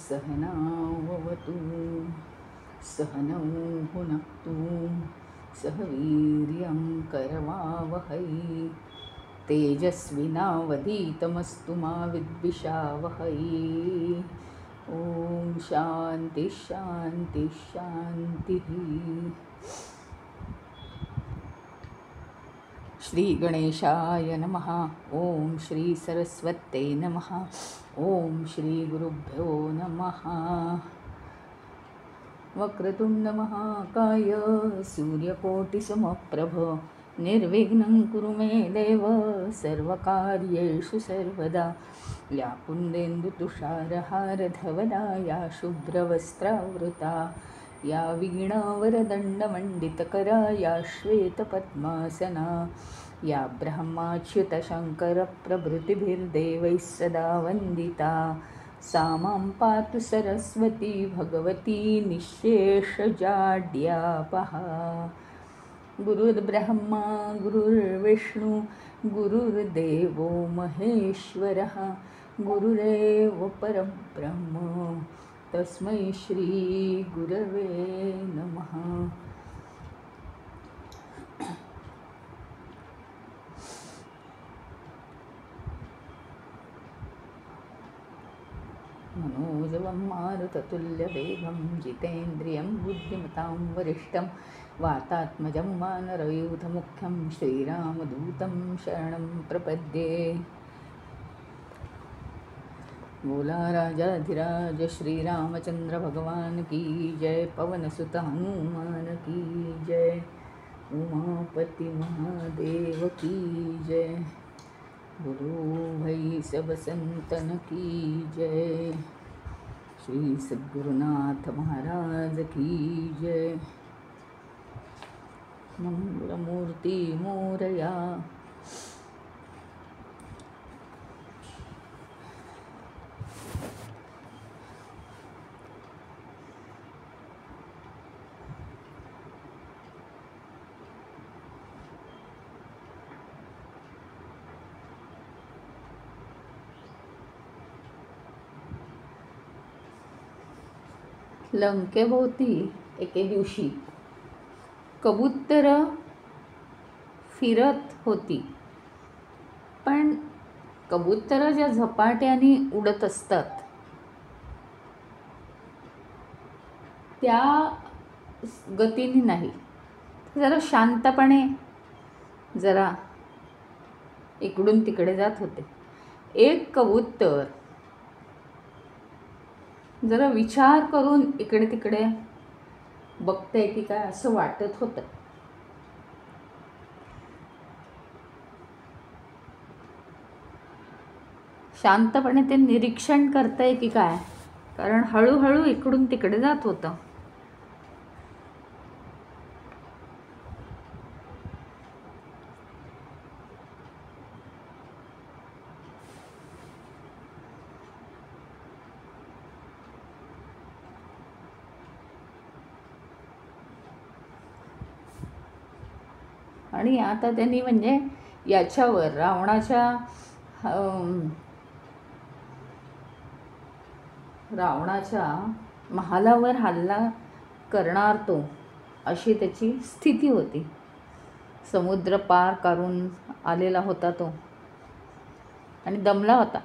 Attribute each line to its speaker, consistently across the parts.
Speaker 1: सहनावतु सहनौ भुनक्तु सह वीर्यं करवावहै तेजस्विनावधीतमस्तु मा विद्विषावहै। ओम शांति शांति शांति। श्री गणेशाय नमः। ओम श्री सरस्वत्यै नमः। ओम श्री गुरुभ्यो नमः। वक्रतुंड महाकाय सूर्यकोटिसमप्रभ निर्विघ्नं कुरु मे देव सर्वकार्येषु सर्वदा। या कुन्देन्दुतुषारहारधवला या शुभ्रवस्त्रावृता या वीणावरदण्डमण्डितकरा या श्वेतपद्मासना या ब्रह्माच्युतशङ्करप्रभृतिभिर्देवैः सदा वन्दिता। सा मां पातु सरस्वती भगवती निःशेषजाड्यापहा। गुरुर्ब्रह्मा गुरुर्विष्णु गुरुर्देवो महेश्वरः गुरुरेव परब्रह्म तस्मै श्री गुरवे नमः। मनोजवं मारुततुल्यवेगं जितेन्द्रियं बुद्धिमतां वरिष्ठं वातात्मजं वानरयूथमुख्यं श्रीरामदूतं शरणं प्रपद्ये। बोला राजाधिराज श्री रामचंद्र भगवान की जय। पवनसुत हनुमान की जय। उमापति महादेव की जय। गुरु भाई सब संतन की जय। श्री सद्गुरुनाथ महाराज की जय। मंगलमूर्ति मोरया। लंकेभोवती एके दिवशी कबूतर फिरत होती, पण कबूतर ज्या झपाट्याने उडत असतात त्या गतीने नाही, जरा शांतपणे जरा इकडून तिकडे जात होते. एक कबूतर जरा विचार करून इकडे तिकडे बघते की काय असं वाटत होतं. शांतपणे ते निरीक्षण करते की काय, कारण हळूहळू इकडून तिकडे जात होतं. आणि आता त्यांनी म्हणजे याच्यावर रावणाच्या महालावर हल्ला करणार तो, अशी त्याची स्थिती होती. समुद्र पार करून आलेला होता तो आणि दमला होता.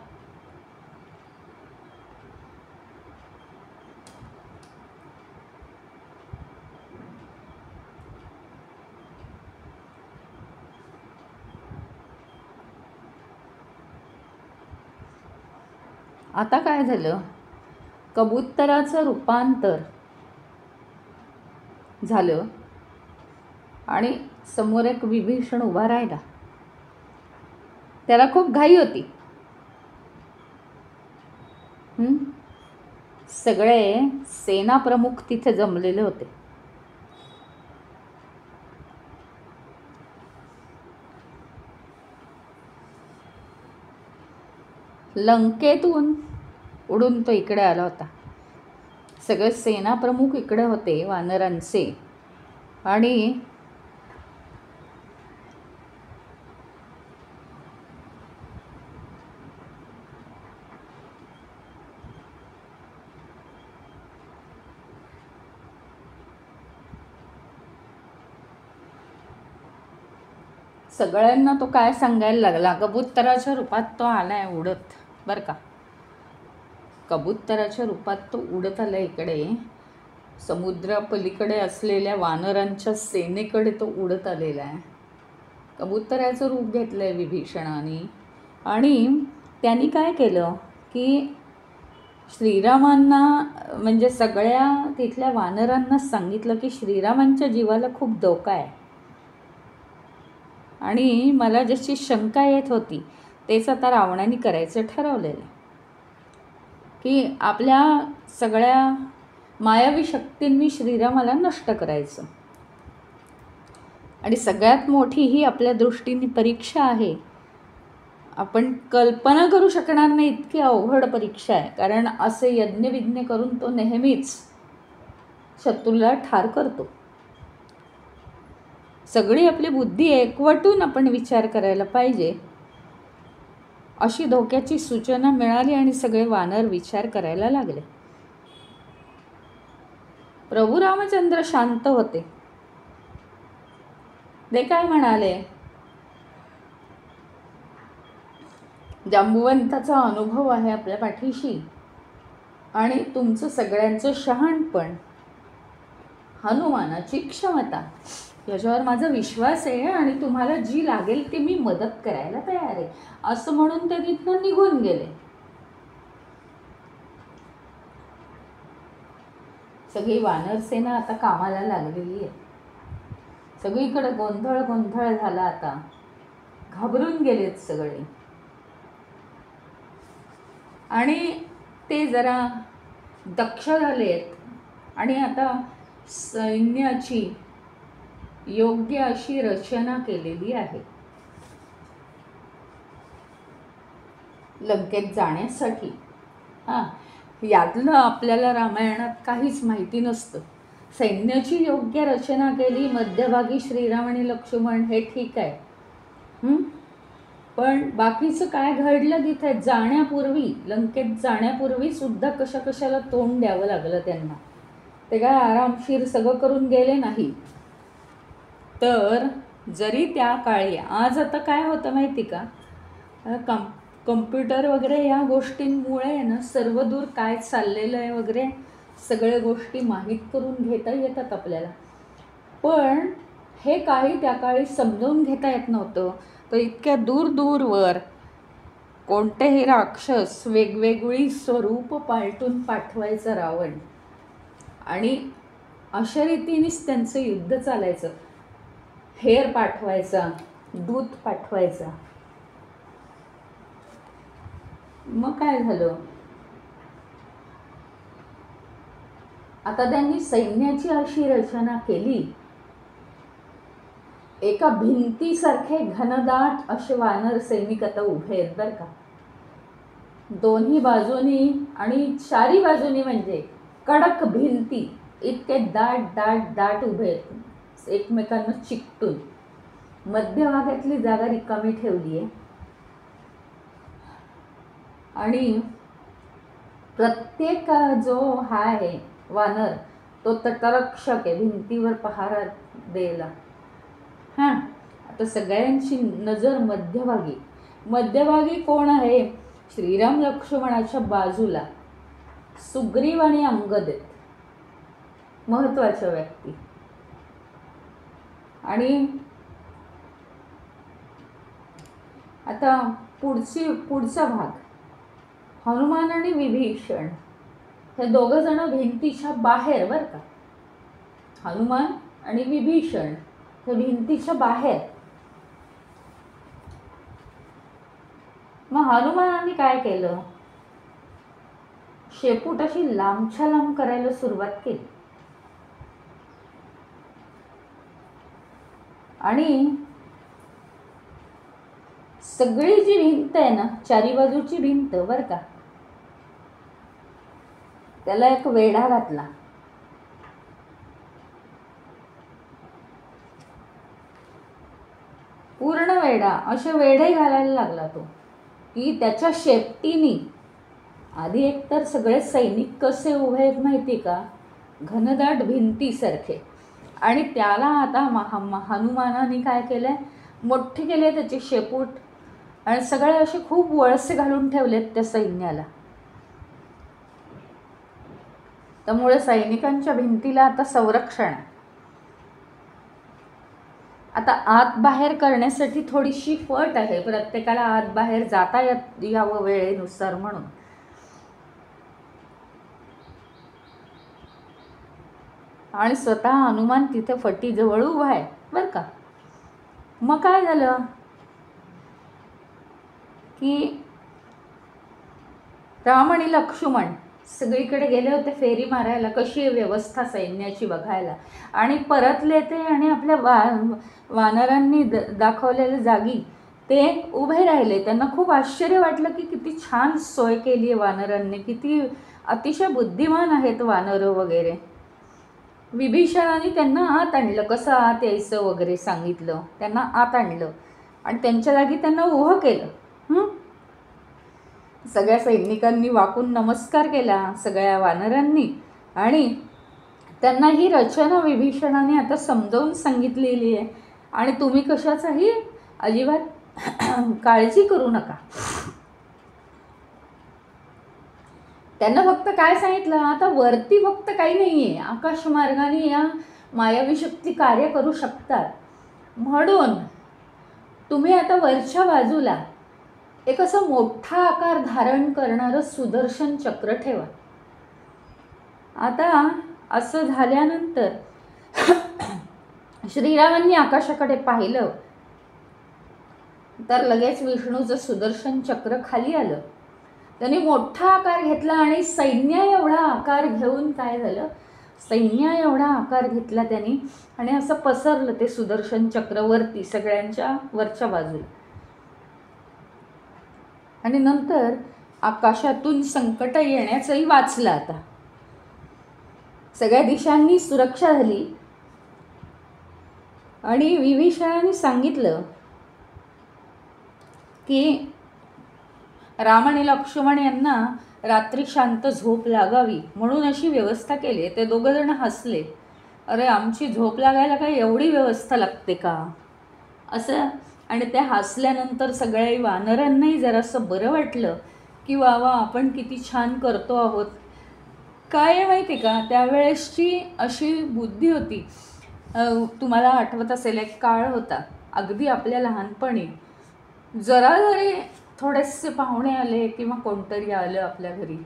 Speaker 1: आता काय झालं, कबुतराचं रूपांतर झालं आणि समोर एक विभीषण उभा राहिला. त्याला खूप घाई होती. सगळे सेनाप्रमुख तिथे जमलेले होते. लंकेतून उडून तो इकडे आला होता. सगळे सेनाप्रमुख इकडे होते वानरांचे. आणि सगळ्यांना तो काय सांगायला लागला, कबुतराच्या रूपात तो आलाय उडत, बरं का. कबुतराच्या रूपात तो उडत आला इकडे, समुद्रापलीकडे असलेल्या वानरांच्या सेनेकडे तो उडत आलेला आहे. कबुतराचं रूप घेतलं आहे विभीषणाने. आणि त्यांनी काय केलं की श्रीरामांना, म्हणजे सगळ्या तिथल्या वानरांना सांगितलं की श्रीरामांच्या जीवाला खूप धोका आहे. आणि मला जशी शंका येत होती तेच आता रावणाने करायचं ठरवलेलं, की आपल्या सगळ्या मायावी शक्तींनी श्रीरामाला नष्ट करायचं. आणि सगळ्यात मोठी ही आपल्या दृष्टीने परीक्षा आहे. आपण कल्पना करू शकणार नाही इतकी अवघड परीक्षा आहे. कारण असे यज्ञविज्ञ करून तो नेहमीच शत्रूला ठार करतो. सगळी आपली बुद्धी एकवटून आपण विचार करायला पाहिजे, अशी धोक्याची सूचना मिळाली आणि सगळे वानर विचार करायला लागले. प्रभू रामचंद्र शांत होते. ते काय म्हणाले, जांबुवंताचा अनुभव आहे आपल्या पाठीशी आणि तुमचं सगळ्यांचं शहाणपण, हनुमानाची क्षमता, याच्यावर माझा विश्वास आहे आणि तुम्हाला जी लागेल ती मी मदत करायला तयार आहे, असं म्हणून ते तिथनं निघून गेले. सगळी वानरसेना आता कामाला लागलेली आहे. सगळीकडे गोंधळ गोंधळ झाला. आता घाबरून गेलेत सगळे. आणि ते जरा दक्ष झालेत आणि आता सैन्याची योग्य अशी रचना केलेली आहे लंकेत जाण्यासाठी. यातलं आपल्याला रामायणात काहीच माहिती नसतं. सैन्याची योग्य रचना केली, मध्यभागी श्रीराम आणि लक्ष्मण, हे ठीक आहे. पण बाकीचं काय घडलं तिथे जाण्यापूर्वी, लंकेत जाण्यापूर्वी सुद्धा कशाला तोंड द्यावं लागलं त्यांना. ते काय आरामशीर सगळं करून गेले नाही. तर जरी त्या काळी, आज आता काय होतं माहिती का, कम्प्युटर वगैरे या गोष्टींमुळे ना सर्वदूर काय चाललेलं आहे वगैरे सगळ्या गोष्टी माहीत करून घेता येतात आपल्याला. पण हे काही त्या काळी समजावून घेता येत नव्हतं. तर इतक्या दूरवर कोणतेही राक्षस वेगवेगळी स्वरूप पालटून पाठवायचं रावण, आणि अशा रीतीनेच त्यांचं युद्ध चालायचं. हेर पाठवायचा, दूत पाठवायचा. मग काय झालं, आता त्यांनी सैन्याची अशी रचना केली, एका भिंतीसारखे घनदाट असे वानर सैनिक आता उभे आहेत बरं का, दोन्ही बाजूनी आणि चारी बाजूनी, म्हणजे कडक भिंती, इतके दाट दाट दाट उभे आहेत एकमेकांना चिकटून. मध्यभागातली जागा रिकामी ठेवली आहे आणि प्रत्येक जो हा आहे वानर तो तटरक्षक आहे, भिंतीवर पहारा द्यायला. आता सगळ्यांची नजर मध्यभागी कोण आहे, श्रीराम लक्ष्मणाच्या बाजूला सुग्रीव आणि अंगद आहेत, महत्त्वाच्या व्यक्ती. आणि आता पुढचा भाग, हनुमान आणि विभीषण हे दोघं जण भिंतीच्या बाहेर बरं का. हनुमान आणि विभीषण हे भिंतीच्या बाहेर. मग हनुमानाने काय केलं, शेपूट अशी लांबच्या लांब करायला सुरुवात केली आणि सगळी जी भिंत आहे ना, चारी बाजूची भिंत बरं का, त्याला एक वेढा घातला. पूर्ण वेढा, असे वेढे घालायला लागला तो, की त्याच्या शेपटीनी आधी एकतर सगळे सैनिक कसे उभे आहेत माहिती का, घनदाट भिंतीसारखे. आणि त्याला आता हनुमानाने काय केलंय, मोठे केले त्याचे शेपूट आणि सगळे असे खूप वळसे घालून ठेवलेत त्या सैन्याला. त्यामुळे सैनिकांच्या भिंतीला आता संरक्षण आहे. आता आत बाहेर करण्यासाठी थोडीशी फट आहे, प्रत्येकाला आत बाहेर जाता यावं वेळेनुसार म्हणून. आणि स्वतः हनुमान तिथे फटीजवळ उभा आहे बरं का. मग काय झालं की राम आणि लक्ष्मण सगळीकडे गेले होते फेरी मारायला, कशी व्यवस्था सैन्याची बघायला, आणि परतले ते आणि आपल्या वानरांनी दाखवलेल्या जागी ते उभे राहिले. त्यांना खूप आश्चर्य वाटलं की किती छान सोय केली आहे वानरांनी, किती अतिशय बुद्धिमान आहेत वानरं वगैरे. विभीषणाने त्यांना आत आणलं, कसं आत यायचं वगैरे सांगितलं, त्यांना आत आणलं आणि त्यांच्या जागी त्यांना उभं केलं. सगळ्या सैनिकांनी वाकून नमस्कार केला, सगळ्या वानरांनी, आणि त्यांना ही रचना विभीषणाने आता समजावून सांगितलेली आहे आणि तुम्ही कशाचाही अजिबात काळजी करू नका. त्यांना फक्त काय सांगितलं, आता वरती फक्त काही नाही आहे, आकाशमार्गाने या मायावी शक्ती कार्य करू शकतात, म्हणून तुम्ही आता वरच्या बाजूला एक असं मोठा आकार धारण करणारं सुदर्शन चक्र ठेवा. आता असं झाल्यानंतर श्रीरामांनी आकाशाकडे पाहिलं तर लगेच विष्णूचं सुदर्शन चक्र खाली आलं. त्यांनी मोठा आकार घेतला आणि सैन्य एवढा आकार घेऊन काय झालं, सैन्य एवढा आकार घेतला त्यांनी आणि असं पसरलं ते सुदर्शन चक्र वरती सगळ्यांच्या वरच्या बाजूला. आणि नंतर आकाशातून संकट येण्याचंही वाचलं. आता सगळ्या दिशांनी सुरक्षा झाली आणि विभीषणाने सांगितलं की राम आणि लक्ष्मण यांना रात्री शांत झोप लागावी म्हणून अशी व्यवस्था केली. ते दोघं जण हसले, अरे आमची झोप लागायला काय एवढी व्यवस्था लागते का असं. आणि ते हसल्यानंतर सगळ्या वानरांनाही जरासं बरं वाटलं की वा वा आपण किती छान करतो आहोत. काय आहे माहिती का, त्यावेळेसची अशी बुद्धी होती. तुम्हाला आठवत असेल एक काळ होता अगदी आपल्या लहानपणी, जरा जरी थोडेसे पाहुणे आले किंवा कोणतरी आलं आपल्या घरी,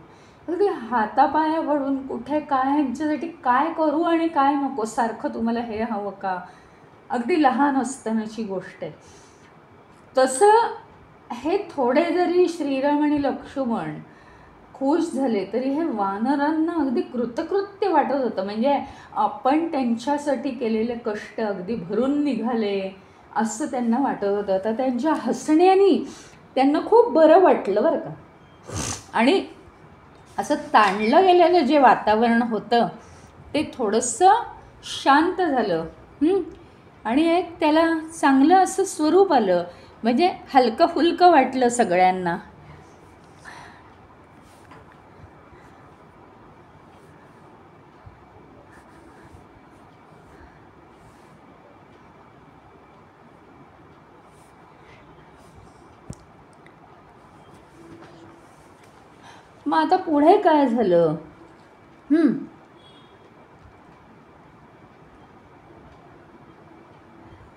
Speaker 1: अगदी हातापाया पडून कुठे काय ह्यांच्यासाठी काय करू आणि काय नको, सारखं तुम्हाला हे हवं का, अगदी लहान असतानाची गोष्ट आहे. तसं हे थोडे जरी श्रीराम आणि लक्ष्मण खुश झाले तरी हे वानरांना अगदी कृतकृत्य वाटत होतं. म्हणजे आपण त्यांच्यासाठी केलेले कष्ट अगदी भरून निघाले असं त्यांना वाटत होतं. तर त्यांच्या हसण्याने त्यांना खूप बरं वाटलं बरं का. आणि असं ताणलं गेलेलं जे वातावरण होतं ते थोडंसं शांत झालं आणि एक त्याला चांगलं असं स्वरूप आलं. म्हणजे हलकं फुलकं वाटलं सगळ्यांना. मग आता पुढे काय झालं,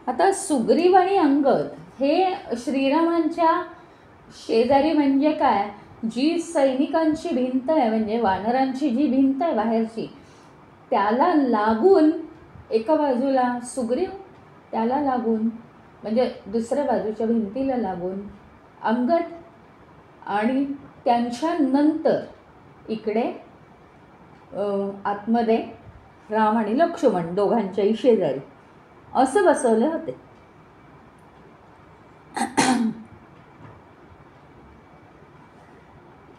Speaker 1: आता सुग्रीव आणि अंगद हे श्रीरामांच्या शेजारी, म्हणजे काय, जी सैनिकांची भिंत आहे म्हणजे वानरांची जी भिंत आहे बाहेरची, त्याला लागून एका बाजूला सुग्रीव, त्याला लागून म्हणजे दुसऱ्या बाजूच्या भिंतीला लागून अंगद, आणि त्यांच्या नंतर इकडे आतमध्ये राम आणि लक्ष्मण दोघांच्याही शेजारी असं बसवले होते.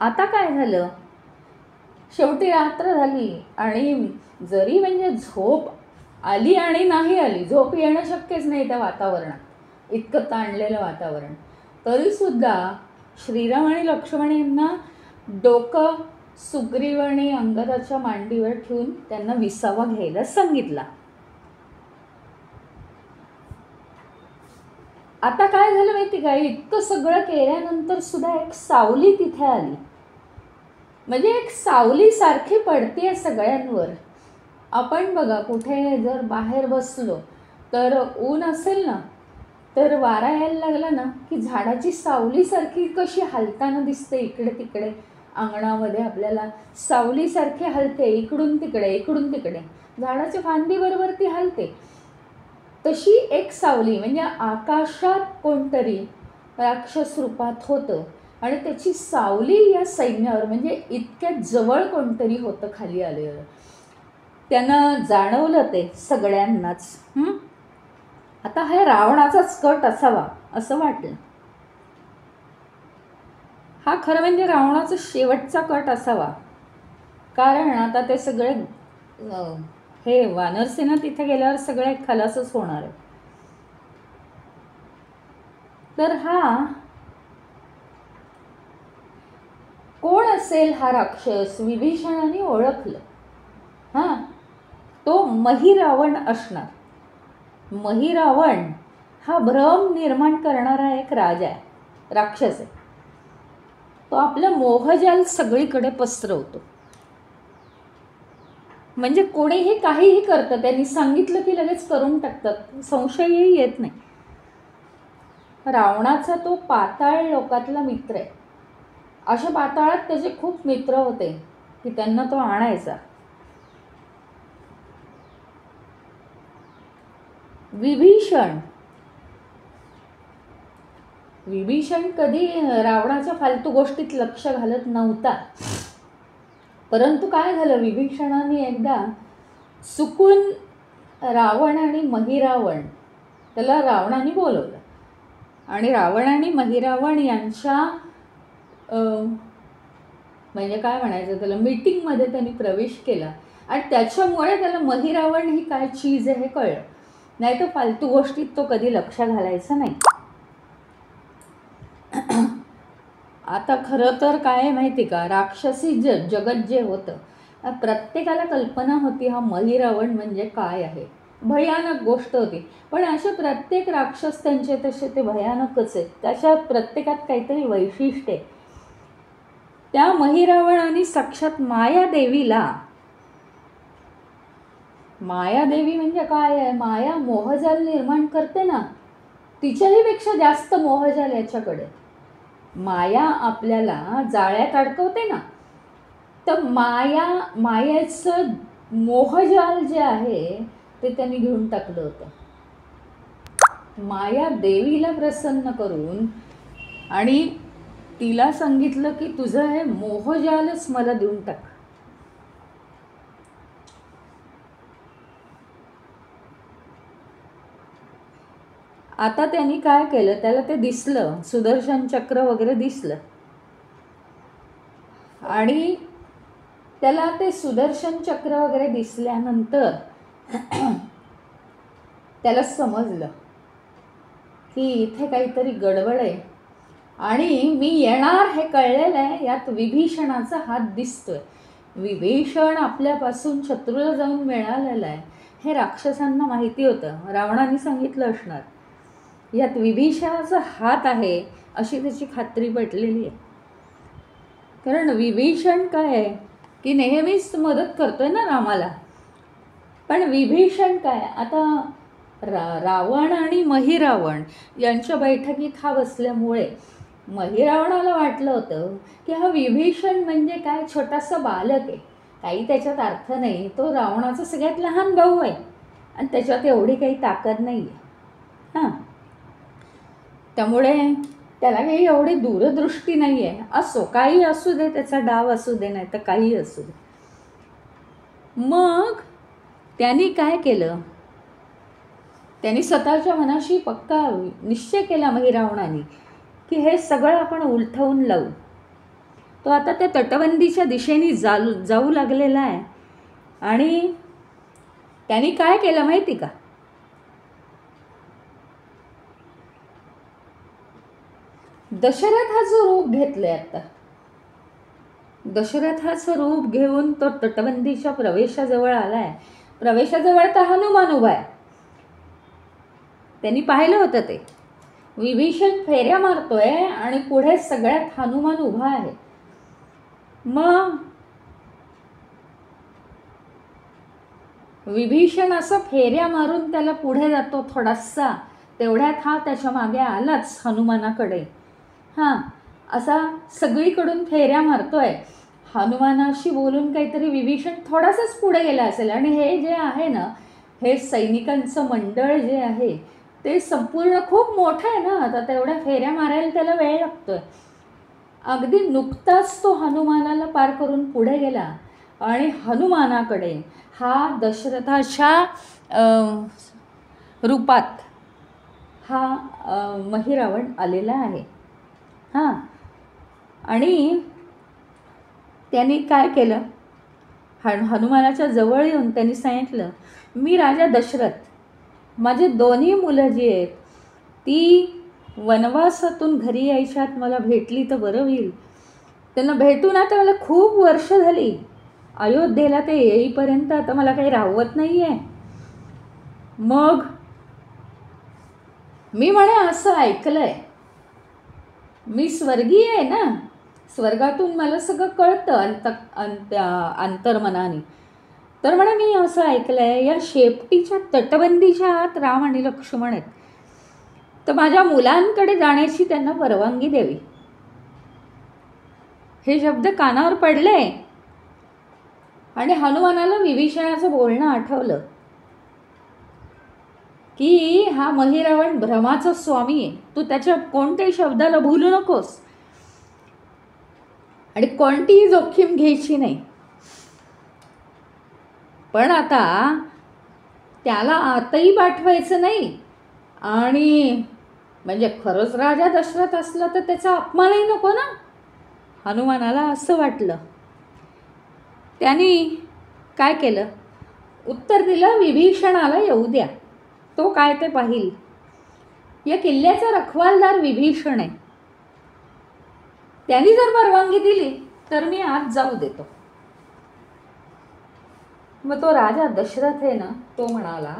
Speaker 1: आता काय झालं, शेवटी रात्र झाली आणि जरी म्हणजे झोप आली आणि नाही आली, झोप येणं शक्यच नाही त्या वातावरणात, इतकं ताणलेलं वातावरण, तरीसुद्धा श्रीराम आणि लक्ष्मण यांना डोकं सुग्रीव आणि अंगदाच्या मांडीवर ठेवून त्यांना विसावा घ्यायला सांगितला. आता काय झालं माहिती का, इतकं सगळं केल्यानंतर सुद्धा एक सावली तिथे आली. म्हणजे एक सावली सारखी पडते सगळ्यांवर. आपण बघा कुठे जर बाहेर बसलो तर ऊन असेल ना, तर वारा यायला लागला ना की झाडाची सावलीसारखी कशी हलताना दिसते, इकडे तिकडे अंगणामध्ये आपल्याला सावलीसारखी हलते, इकडून तिकडे इकडून तिकडे, झाडाच्या फांदीबरोबर ती हलते. तशी एक सावली म्हणजे आकाशात कोणतरी राक्षस रूपात होतं आणि त्याची सावली या सैन्यावर, म्हणजे इतक्या जवळ कोणतरी होतं खाली आलेलं. त्यानं जाणवलं ते सगळ्यांनाच. आता हा रावणाचाच कट असावा असं वाटलं. हा खरं म्हणजे रावणाचा शेवटचा कट असावा, कारण आता ते सगळे हे वानरसेना तिथे गेल्यावर सगळे खलासच होणार आहे. तर हा कोण असेल हा राक्षस, विभीषणाने ओळखलं. तो महिरावण असणार. महिरावण हा भ्रम निर्माण करणारा एक राजा आहे, राक्षस आहे. तो आपलं मोहजाल सगळीकडे पसरवतो. म्हणजे कोणीही काहीही करतं, त्यांनी सांगितलं की लगेच करून टाकतात, संशयही येत नाही. रावणाचा तो पाताळ लोकातला मित्र आहे. अशा पाताळात त्याचे खूप मित्र होते की त्यांना तो आणायचा. विभीषण कधी रावणाच्या फालतू गोष्टीत लक्ष घालत नव्हता. परंतु काय झालं, विभीषणाने एकदा चुकून रावण आणि महिरावण त्याला रावणाने बोलवलं आणि रावण आणि महिरावण यांच्या म्हणजे काय म्हणायचं त्याला, मीटिंगमध्ये त्यांनी प्रवेश केला आणि त्याच्यामुळे त्याला महिरावण ही काय चीज आहे हे कळलं. नाही तर फालतू गोष्टीत तो कधी लक्ष घालायचा नाही. आता खरं तर काय माहिती का, राक्षसी जगत जे होतं, प्रत्येकाला कल्पना होती हा महिरावण म्हणजे काय आहे, भयानक गोष्ट होती. पण अशा प्रत्येक राक्षस त्यांचे तसे ते भयानकच आहेत, त्याच्या प्रत्येकात काहीतरी वैशिष्ट्य आहे. त्या महिरावणाने साक्षात मायादेवीला, मायादेवी म्हणजे काय आहे, माया मोहजाल निर्माण करते ना, तिच्याही पेक्षा जास्त मोहजाल याच्याकडे. माया आपल्याला जाळ्यात अडकवते ना, तर मायेचं मोहजाल जे आहे ते त्यांनी घेऊन टाकलं होतं. माया देवीला प्रसन्न करून आणि तिला सांगितलं की तुझं हे मोहजालच मला देऊन टाक. आता त्यांनी काय केलं, त्याला ते दिसलं, सुदर्शन चक्र वगैरे दिसलं आणि त्याला ते सुदर्शन चक्र वगैरे दिसल्यानंतर त्याला समजलं की इथे काहीतरी गडबड आहे आणि मी येणार हे कळलेलं आहे. यात विभीषणाचा हात दिसतोय. विभीषण आपल्यापासून शत्रूला जाऊन मिळालेला आहे हे राक्षसांना माहिती होतं, रावणाने सांगितलं असणार. यात विभीषणाचा हात आहे अशी त्याची खात्री पटलेली आहे. कारण विभीषण काय आहे की नेहमीच मदत करतोय ना रामाला. पण विभीषण काय, आता रावण आणि महिरावण यांच्या बैठकीत हा बसल्यामुळे महिरावणाला वाटलं होतं की हा विभीषण म्हणजे काय छोटासा बालक आहे, काही त्याच्यात अर्थ नाही, तो रावणाचा सगळ्यात लहान भाऊ आहे आणि त्याच्यात एवढी काही ताकद नाही आहे. त्यामुळे त्याला काही एवढी दूरदृष्टी नाही आहे. असो, काही असू दे, त्याचा डाव असू दे, नाही तर काही असू दे. मग त्यांनी काय केलं, त्यांनी स्वतःच्या मनाशी पक्का निश्चय केला महिरावणाने की हे सगळं आपण उलटवून लावू. तो आता त्या तटबंदीच्या दिशेने जाऊ लागलेला आहे. आणि त्यांनी काय केलं माहिती का? दशरथाचं रूप घेतलंय आता. दशरथाचं रूप घेऊन तो तटबंदीच्या प्रवेशाजवळ आलाय. प्रवेशाजवळ तर हनुमान उभा आहे. त्यांनी पाहिलं होतं ते. विभीषण फेऱ्या मारतोय आणि पुढे सगळ्यात हनुमान उभा आहे. मग विभीषण असं फेऱ्या मारून त्याला पुढे जातो थोडासा. तेवढ्यात हा त्याच्या मागे आलाच हनुमानाकडे. हां, असा सगळीकडून फेऱ्या मारतोय. हनुमानाशी बोलून काहीतरी विभीषण थोडासाच पुढे गेला असेल. आणि हे जे आहे ना, हे सैनिकांचं मंडळ जे आहे ते संपूर्ण खूप मोठं आहे ना. आता तेवढ्या फेऱ्या मारायला त्याला वेळ लागतोय. अगदी नुकताच तो हनुमानाला पार करून पुढे गेला आणि हनुमानाकडे हा दशरथाच्या रूपात हा महिरावण आलेला आहे. हां, आणि त्यांनी काय केलं? हनुमानाच्या जवळ येऊन त्यांनी सांगितलं, मी राजा दशरथ, माझे दोन्ही मुलं जी आहेत ती वनवासातून घरी यायच्यात मला भेटली तर बरं होईल. त्यांना भेटून आता मला खूप वर्ष झाली. अयोध्येला ते येईपर्यंत आता मला काही राहवत नाही आहे. मग मी म्हणे असं ऐकलंय, मी स्वर्गीय आहे ना, स्वर्गातून मला सगळं कळतं अंतर्मनाने. तर म्हणे मी असं ऐकलंय या शेपटीच्या तटबंदीच्या आत राम आणि लक्ष्मण आहेत, तर माझ्या मुलांकडे जाण्याची त्यांना परवानगी द्यावी. हे शब्द कानावर पडले आणि हनुमानाला विभीषणाचं बोलणं आठवलं की हा महिरावण भ्रमाचा स्वामी आहे, तू त्याच्या कोणत्याही शब्दाला भूलू नकोस आणि कोणतीही जोखीम घ्यायची नाही. पण आता त्याला आतही पाठवायचं नाही आणि म्हणजे खरंच राजा दशरथ असला तर त्याचा अपमानही नको ना. हनुमानाला असं वाटलं. त्यांनी काय केलं? उत्तर दिलं, विभीषणाला येऊ द्या, तो काय ते पाहिल. या किल्ल्याचा रखवालदार विभीषण आहे, त्यांनी जर परवानगी दिली तर मी आज जाऊ देतो. मग तो राजा दशरथ आहे ना, तो म्हणाला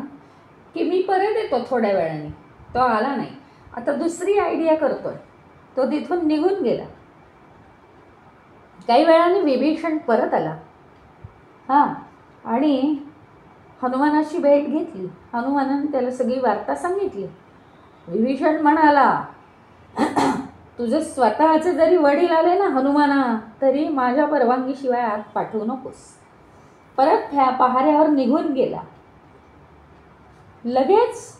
Speaker 1: की मी परत येतो थोड्या वेळाने. तो आला नाही. आता दुसरी आयडिया करतोय. तो तिथून निघून गेला. काही वेळाने विभीषण परत आला. हां, आणि हनुमानाची भेट घेतली. हनुमानाने त्याला सगळी वार्ता सांगितली. विभीषण म्हणाला, तुझे स्वतःचे जरी वडील आले ना हनुमाना, तरी माझ्या परवानगीशिवाय आत पाठवू नकोस. परत पहाऱ्यावर निघून गेला. लगेच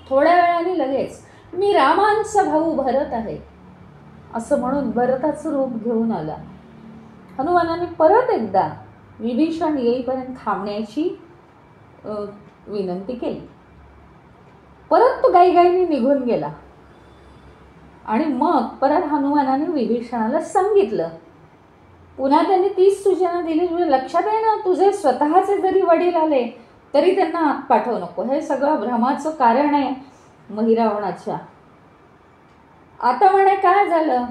Speaker 1: थोड्या वेळाने लगेच मी रामांचा भाऊ भरत आहे असं म्हणून भरताचं रूप घेऊन आला. हनुमानाने परत एकदा विभीषण येईपर्यंत थांबण्याची विनंती केली. परत तो गाईगाईने निघून गेला. आणि मग परत हनुमानाने विभीषणाला सांगितलं. पुन्हा त्यांनी तीच सूचना दिली, तुझ्या लक्षात आहे ना, तुझे स्वतःचे जरी वडील आले तरी त्यांना आत पाठवू नको. हे सगळं भ्रमाचं कारण आहे महिरावणाच्या. आता म्हणे काय झालं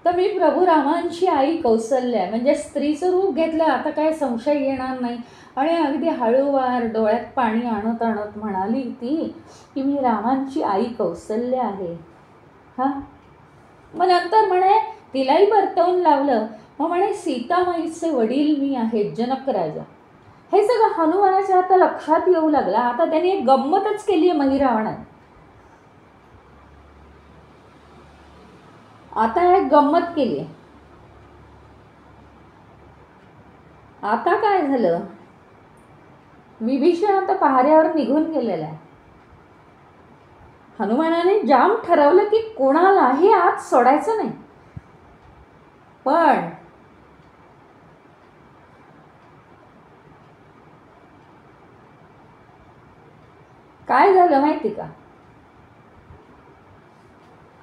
Speaker 1: तर मी प्रभू रामांची आई कौसल्या, म्हणजे स्त्रीचं रूप घेतलं. आता काय संशय येणार नाही. आणि अगदी हळूवार डोळ्यात पाणी आणत आणत म्हणाली ती की मी रामांची आई कौसल्या आहे. हां, मग नंतर म्हणे तिलाही परतवून लावलं. मग म्हणे सीतामाईचे वडील मी आहे, जनक राजा. हे सगळं हनुमानाच्या आता लक्षात येऊ लागला. आता त्याने एक गंमतच केली आहे महिरावणात. आता एक गंमत केली. आता काय झालं, विभीषण आता पहाऱ्यावर निघून गेलेला आहे. हनुमानाने जाम ठरवलं की कोणालाही आत सोडायचं नाही. पण काय झालं माहिती का?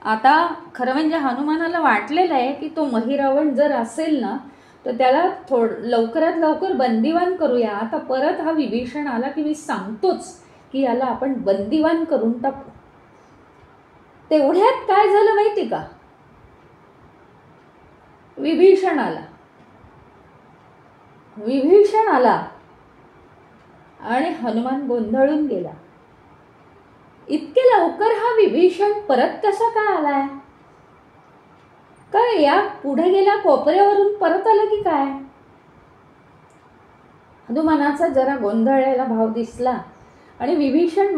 Speaker 1: आता खरं म्हणजे हनुमानाला वाटलेलं आहे की तो महिरावण जर असेल ना तर त्याला लवकरात लवकर बंदिवान करूया. आता परत हा विभीषण आला की मी सांगतोच की याला आपण बंदिवान करून टाकू. तेवढ्यात काय झालं माहिती का? विभीषण आला आणि हनुमान गोंधळून गेला. इतके लवकर हा विभीषण परत कसा काय आलाय? काय या पुढे गेल्या कोपऱ्यावरून परत आला की काय? हनुमानाचा जरा गोंधळलेला भाव दिसला आणि विभीषण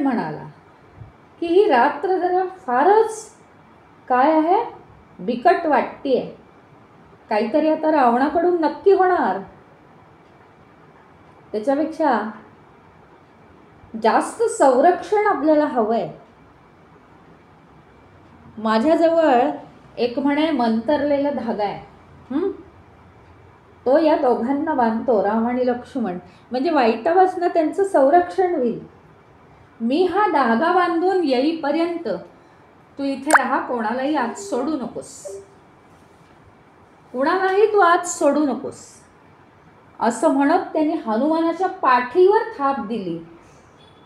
Speaker 1: म्हणाला की ही रात्र जरा फारच काय आहे, बिकट वाटतेय. काहीतरी आता रावणाकडून नक्की होणार. त्याच्यापेक्षा जास्त संरक्षण आपल्याला हवंय. माझ्याजवळ एक म्हणे मंतरलेला धागा आहे, तो या दोघांना बांधतो, राम आणि लक्ष्मण, म्हणजे वाईटापासून त्यांचं संरक्षण होईल. मी हा धागा बांधून येईपर्यंत तू इथे राहा, कोणालाही आज सोडू नकोस, असं म्हणत त्यांनी हनुमानाच्या पाठीवर थाप दिली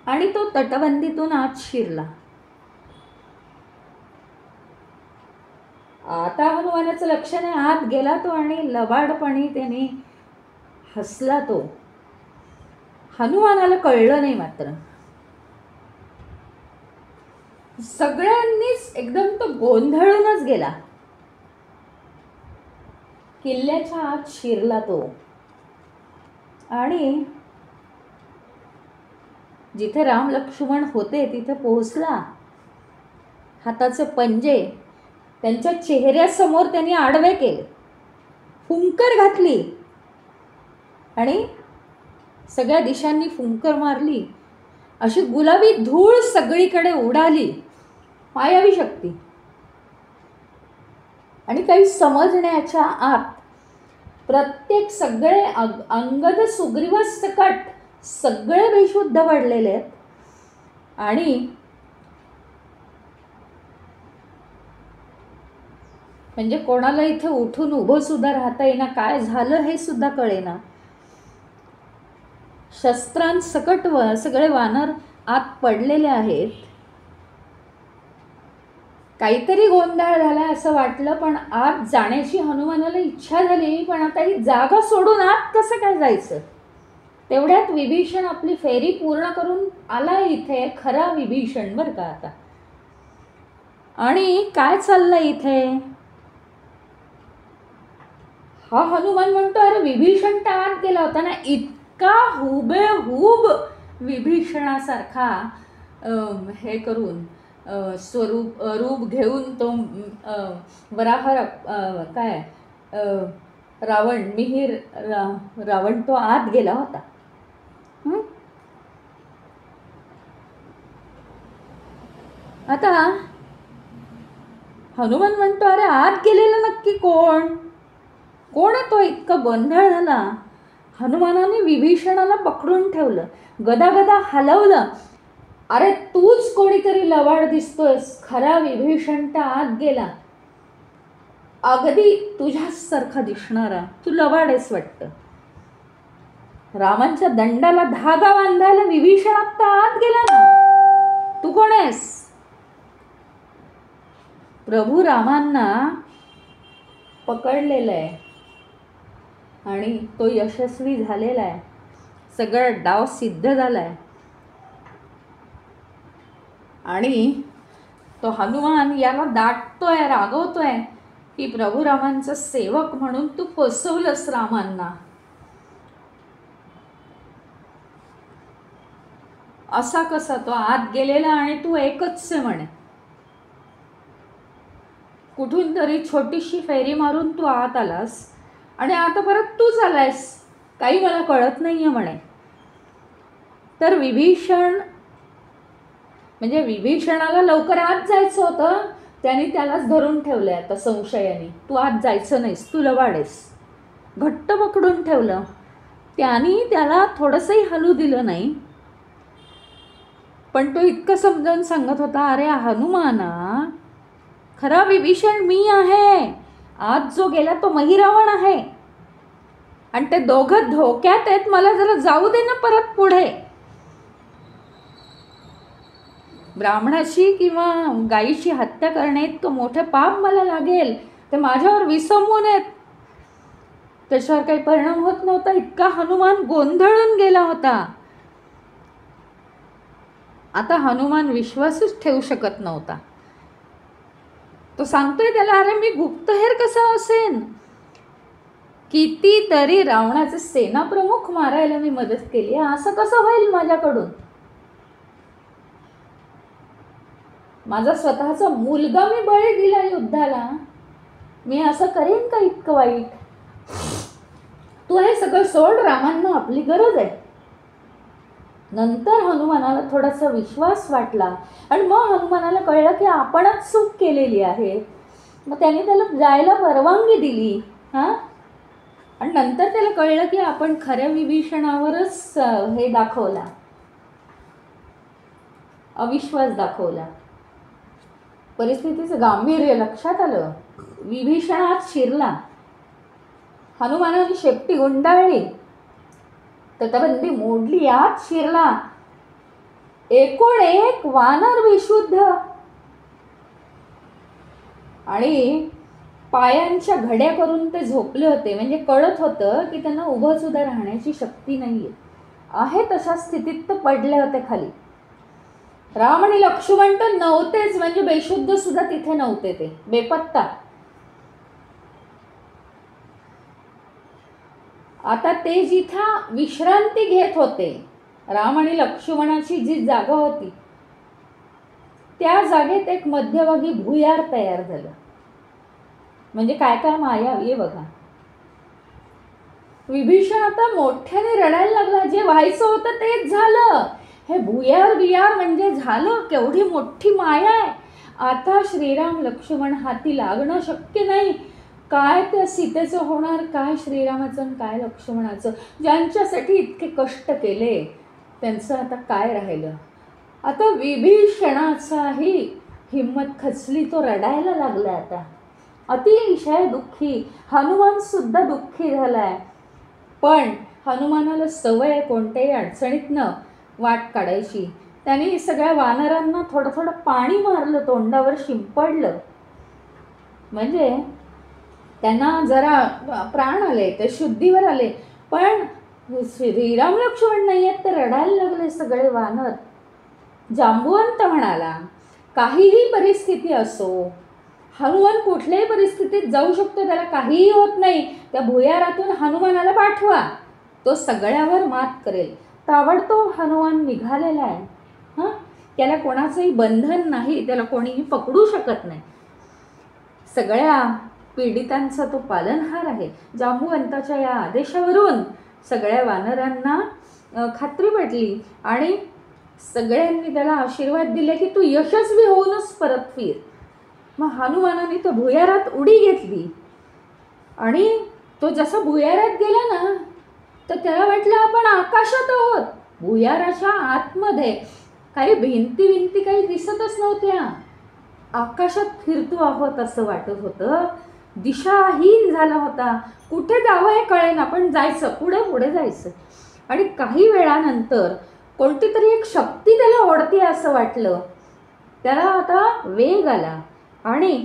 Speaker 1: आणि तो तटबंदीतून आत शिरला. आता हनुमानाचं लक्ष नाही, आत गेला तो आणि लबाडपणे त्याने हसला. तो हनुमानाला कळलं नाही. मात्र सगळ्यांनीच एकदम तो गोंधळूनच गेला. किल्ल्याच्या आत शिरला तो आणि जिथे राम लक्ष्मण होते तिथे पोहोचला. हाताचे पंजे त्यांच्या चेहऱ्यासमोर त्यांनी आडवे केले, फुंकर घातली आणि सगळ्या दिशांनी फुंकर मारली. अशी गुलाबी धूळ सगळीकडे उडाली, मायावी शक्ती. आणि काही समजण्याच्या आत प्रत्येक सगळे अंगद सुग्रीवासकट सगळे बेशुद्ध पडलेले आहेत. आणि म्हणजे कोणाला इथे उठून उभं सुद्धा राहता येईना, काय झालं हे सुद्धा कळेना. शस्त्रांसकट सगळे वानर आत पडलेले आहेत. काहीतरी गोंधळ झाला असं वाटलं, पण आत जाण्याची हनुमानाला इच्छा झाली. पण आता ही जागा सोडून आत कसं काय जायचं? तेवढ्यात विभीषण आपली फेरी पूर्ण करून आला इथे, खरा विभीषण बरं का आता. आणि काय चाललंय इथे? हा हनुमान म्हणतो, अरे विभीषण तर आत गेला होता ना. इतका हुबेहूब विभीषणासारखा हे करून रूप घेऊन तो वराह रावण मिहीर रावण तो आत गेला होता. आता हनुमान म्हणतो, अरे आत गेलेला नक्की कोण आहे तो? इतका गोंधळ झाला. हनुमानाने विभीषणाला पकडून ठेवलं, गदागदा हलवलं. अरे तूच कोणीतरी लवाड दिसतोयस, खरा विभीषण तर आत गेला. अगदी तुझ्यासारखा दिसणारा तू लवाड आहेस वाटतं. रामांच्या दंडाला धागा बांधायला विभीषण आता आत गेला ना, तू कोण आहेस? प्रभू रामांना पकडलेलं आहे आणि तो यशस्वी झालेला आहे. सगळा डाव सिद्ध झाला आहे. आणि तो हनुमान याला दाटतोय, रागवतोय की प्रभू रामांचा सेवक म्हणून तू फसवलंस रामांना. असा कसा तो आत गेलेला आणि तू एकच आहे म्हणे. कुठून तरी छोटीशी फेरी मारून तू आत आलास आणि आता परत तूच आलायस, काही मला कळत नाहीये म्हणे. तर विभीषणाला लवकर आत जायचं होतं, त्याने त्यालाच धरून ठेवलंय आता संशयाने. तू आत जायचं नाहीस, तू लवाडेस. घट्ट पकडून ठेवलं. त्याने त्याला थोडंसंही हलू दिलं नाही. पण तो इतकं समजावून सांगत होता, अरे हनुमाना, खरा विभीषण मी आहे, आज जो गेला तो महिरावण आहे, आणि ते दोघं धोक्यात आहेत, मला जरा जाऊ दे ना परत पुढे. ब्राह्मणाची किंवा गायीची हत्या करणे तो मोठे पाप मला लागेल, ते माझ्यावर विसंबून आहेत. त्याच्यावर काही परिणाम होत नव्हता. इतका हनुमान गोंधळून गेला होता. आता हनुमान विश्वासच ठेवू शकत नव्हता. तो सांगतोय त्याला, अरे मी गुप्तहेर कसा असेन, कितीतरी रावणाचे सेनाप्रमुख मारायला मी मदत केली, असं कसं होईल माझ्याकडून? माझा स्वतःचा मुलगा मी बळी दिला युद्धाला, मी असं करेन का इतकं वाईट? तू हे सगळं सोड, रामांना आपली गरज आहे. नंतर हनुमानाला थोडासा विश्वास वाटला आणि मग हनुमानाला कळलं की आपणच चूक केलेली आहे. मग त्याने त्याला जायला परवानगी दिली. आणि नंतर त्याला कळलं की आपण खऱ्या विभीषणावरच हे दाखवला, अविश्वास दाखवला. परिस्थितीचं गांभीर्य लक्षात आलं. विभीषणात शिरला. हनुमानाने शेपटी गुंडाळली, तटबंदी मोडली, आत शिरला. एकूण एक वानर विशुद्ध आणि पायांच्या घड्या करून ते झोपले होते. म्हणजे कळत होतं की त्यांना उभं सुद्धा राहण्याची शक्ती नाहीये. आहे तशा स्थितीत तर पडले होते खाली. राम आणि लक्ष्मण तर नव्हतेच, म्हणजे बेशुद्ध सुद्धा तिथे नव्हते, ते बेपत्ता. आता ते जिथं विश्रांती घेत होते, राम आणि लक्ष्मणाची जी जागा होती, त्या जागेत एक मध्यभागी भुयार तयार झालं. म्हणजे काय काय माया ये बघा. विभीषण आता मोठ्याने रडायला लागला. जे व्हायचं होतं तेच झालं. हे भुयार बियार म्हणजे झालं, केवढी मोठी माया आहे. आता श्रीराम लक्ष्मण हाती लागणं शक्य नाही. काय त्या सीतेचं होणार, काय श्रीरामाचं आणि काय लक्ष्मणाचं, ज्यांच्यासाठी इतके कष्ट केले त्यांचं आता काय राहिलं. आता विभीषणाचाही हिंमत खचली, तो रडायला लागला. आता अतिशय दुःखी. हनुमान सुद्धा दुःखी झालाय. पण हनुमानाला सवय कोणत्याही अडचणीतनं वाट काढायची. त्याने सगळ्या वानरांना थोडं थोडं पाणी मारलं, तोंडावर शिंपडलं, म्हणजे त्यांना जरा प्राण आले, ते शुद्धीवर आले. पण श्रीराम लक्ष्मण नाही आहेत, ते रडायला लागले सगळे वानर. जांबुवंत म्हणाला, काहीही परिस्थिती असो, हनुमान कुठल्याही परिस्थितीत जाऊ शकतो, त्याला काहीही होत नाही. त्या भुयारातून हनुमानाला पाठवा, तो सगळ्यावर मात करेल. ताबडतोब हनुमान निघालेला आहे. त्याला कोणाचंही बंधन नाही, त्याला कोणीही पकडू शकत नाही. सगळ्या पीडितांचा तो पालनहार आहे. जांबुवंताच्या या आदेशावरून सगळ्या वानरांना खात्री पटली आणि सगळ्यांनी त्याला आशीर्वाद दिले की तू यशस्वी होऊनच परत फिर. मग हनुमानाने तो भुयारात उडी घेतली आणि तो जसा भुयारात गेला ना, तर त्याला वाटलं आपण आकाशात आहोत. भुयाराच्या आतमध्ये काही भिंती काही दिसतच नव्हत्या. आकाशात फिरतो आहोत असं वाटत होतं. दिशाहीन झाला होता. कुठे जावं हे कळेना, पण जायचं, पुढे पुढे जायचं. आणि काही वेळानंतर कोणती तरी एक शक्ती त्याला ओढते असं वाटलं. त्याला आता वेग आला आणि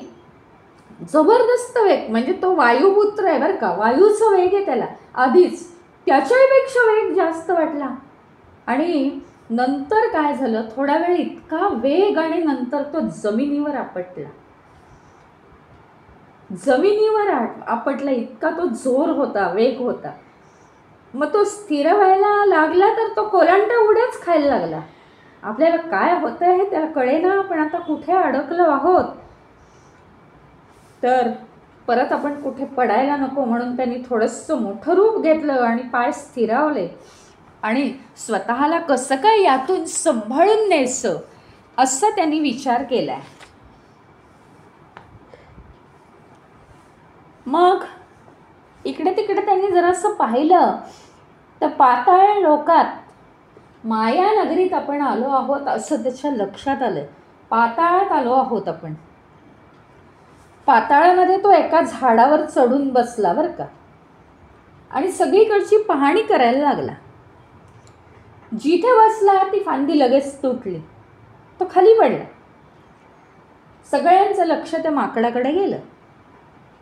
Speaker 1: जबरदस्त वेग, म्हणजे तो वायुपुत्र आहे बरं का, वायूचा वेग आहे त्याला आधीच, त्याच्यापेक्षा वेग जास्त वाटला. आणि नंतर काय झालं, थोडा वेळ इतका वेग आणि नंतर तो जमिनीवर आपटला. जमिनीवर आपटला, इतका तो जोर होता, वेग होता. मग तो स्थिर व्हायला लागला तर तो कोलांट्या उड्याच खायला लागला. आपल्याला काय होतं आहे त्याला कळेना, पण आता कुठे अडकलो आहोत. तर परत आपण कुठे पडायला नको म्हणून त्यांनी थोडंसं मोठं रूप घेतलं आणि पाय स्थिरावले आणि स्वतःला कसं काय यातून सांभाळून न्यायचं असं त्यांनी विचार केलाय. मग इकडे तिकडे त्यांनी जरासं पाहिलं तर पाताळ लोकात माया नगरीत आपण आलो आहोत असं त्याच्या लक्षात आलं. पाताळात आलो आहोत आपण. पाताळामध्ये तो एका झाडावर चढून बसला बरं का, आणि सगळीकडची पाहणी करायला लागला. जिथे बसला ती फांदी लगेच तुटली, तो खाली पडला. सगळ्यांचं लक्ष त्या माकडाकडे गेलं.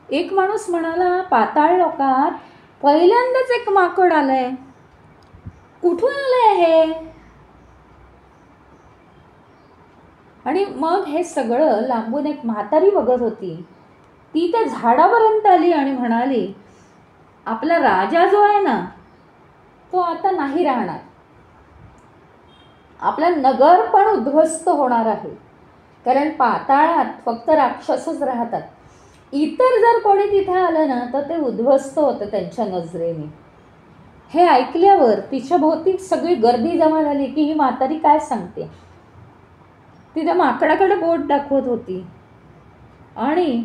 Speaker 1: एक माणूस म्हणाला, पाताळ लोकात पहिल्यांदाच एक माकड आलंय, कुठून आलंय हे? आणि मग हे सगळं लांबून एक म्हातारी बघत होती. ती त्या झाडापर्यंत आली आणि म्हणाली, आपला राजा जो आहे ना, तो आता नाही राहणार. आपलं नगर पण उद्ध्वस्त होणार आहे, कारण पाताळात फक्त राक्षसच राहतात. इतर जर कोणी तिथे आलं ना तर ते उद्ध्वस्त होतं त्यांच्या नजरेने. हे ऐकल्यावर तिच्या भोवती सगळी गर्दी जमा झाली की ही म्हातारी काय सांगते. ती त्या माकडाकडे बोट दाखवत होती आणि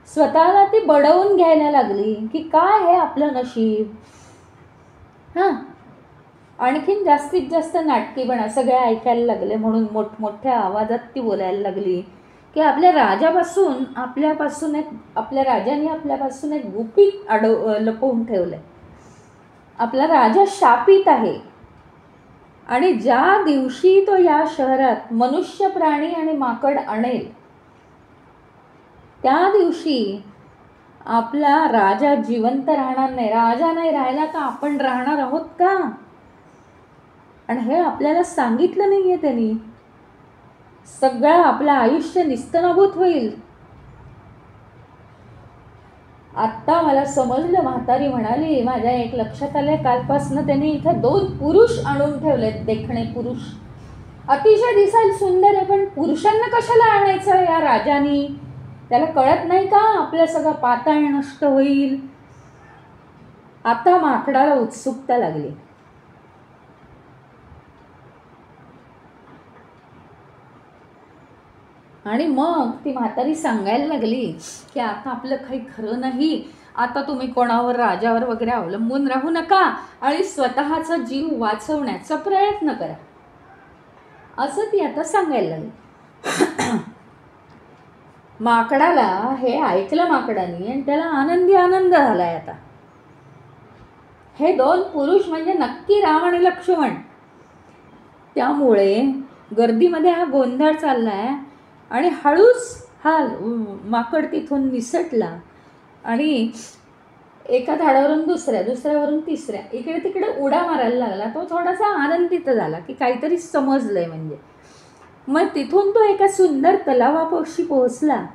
Speaker 1: स्वतःला ती बडवून घ्यायला लागली की काय हे आपलं नशीब. हां, आणखीन जास्तीत जास्त नाटकीपणा सगळे ऐकायला लागले, म्हणून मोठमोठ्या आवाजात ती बोलायला लागली की आपल्या राजापासून आपल्या राजाने आपल्यापासून एक गुपित लपवून ठेवलं आहे. आपला राजा शापित आहे आणि ज्या दिवशी तो या शहरात मनुष्य, प्राणी आणि माकड आणेल त्या दिवशी आपला राजा जिवंत राहणार नाही. राजा नाही राहिला तर आपण राहणार आहोत का? आणि हे आपल्याला सांगितलं नाही आहे त्यांनी. सगळं आपलं आयुष्य निस्तनाभूत होईल. आत्ता मला समजलं, म्हातारी म्हणाली. माझ्या एक लक्षात आलंय, कालपासनं त्यांनी इथे 2 पुरुष आणून ठेवलेत, देखणे पुरुष. अतिशय दिसायला सुंदर आहे, पण पुरुषांना कशाला आणायचं या राजानी? त्याला कळत नाही का आपलं सगळं पाताळ नष्ट होईल? आता माकडाला उत्सुकता लागली. आणि मग ती म्हातारी सांगायला लागली की आता आपलं काही खरं नाही. आता तुम्ही कोणावर, राजावर वगैरे अवलंबून राहू नका आणि स्वतःचा जीव वाचवण्याचा प्रयत्न करा, असं ती आता सांगायला लागली. माकडाला हे ऐकलं माकडाने आणि त्याला आनंद झालाय. आता हे 2 पुरुष म्हणजे नक्की राम आणि लक्ष्मण. त्यामुळे गर्दीमध्ये हा गोंधळ चाललाय आणि हळूच हा माकड तिथून निसटला आणि एका झाडावरून दुसऱ्यावरून तिसऱ्या इकडे तिकडे उड्या मारायला लागला. तो थोडासा आनंदित झाला की काहीतरी समजलंय म्हणजे. मग तिथून तो एका सुंदर तलावापाशी पोहोचला.